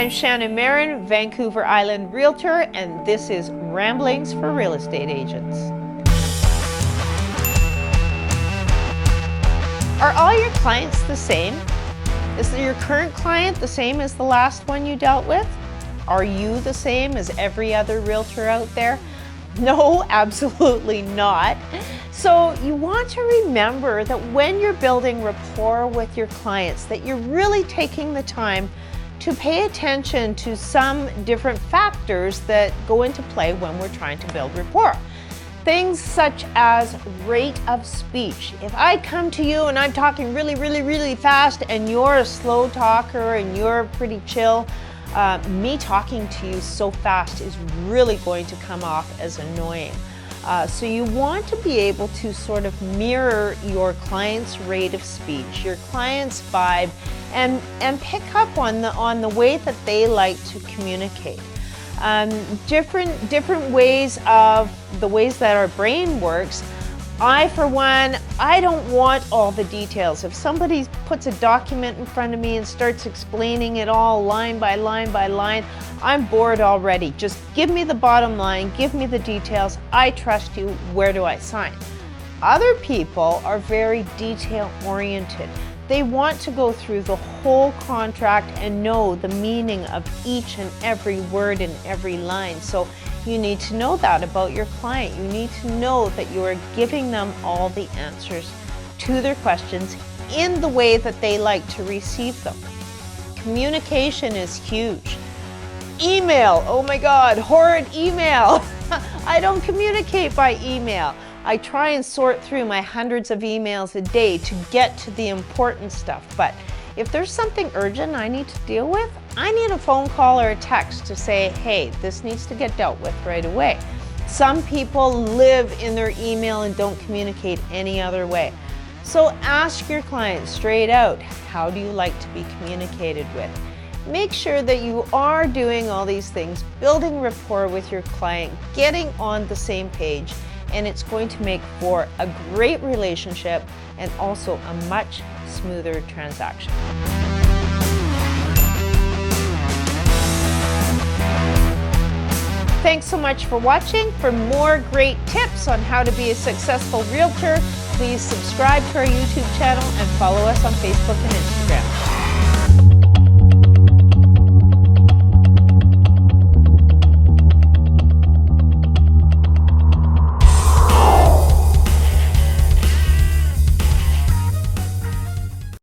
I'm Shannon Marin, Vancouver Island Realtor, and this is Ramblings for Real Estate Agents. Are all your clients the same? Is your current client the same as the last one you dealt with? Are you the same as every other realtor out there? No, absolutely not. So you want to remember that when you're building rapport with your clients, that you're really taking the time to pay attention to some different factors that go into play when we're trying to build rapport. Things such as rate of speech. If I come to you and I'm talking really fast and you're a slow talker and you're pretty chill, me talking to you so fast is really going to come off as annoying. So you want to be able to sort of mirror your client's rate of speech, your client's vibe, and pick up on the way that they like to communicate. Different ways of the ways that our brain works. For one, I don't want all the details. If somebody puts a document in front of me and starts explaining it all line by line by line, I'm bored already. Just give me the bottom line, give me the details. I trust you. Where do I sign? Other people are very detail oriented. They want to go through the whole contract and know the meaning of each and every word and every line. So you need to know that about your client. You need to know that you are giving them all the answers to their questions in the way that they like to receive them. Communication is huge. Email, oh my God, horrid email. I don't communicate by email. I try and sort through my hundreds of emails a day to get to the important stuff. But if there's something urgent I need to deal with, I need a phone call or a text to say, hey, this needs to get dealt with right away. Some people live in their email and don't communicate any other way. So ask your client straight out, how do you like to be communicated with? Make sure that you are doing all these things, building rapport with your client, getting on the same page, and it's going to make for a great relationship and also a much smoother transaction. Thanks so much for watching. For more great tips on how to be a successful realtor, please subscribe to our YouTube channel and follow us on Facebook and Instagram.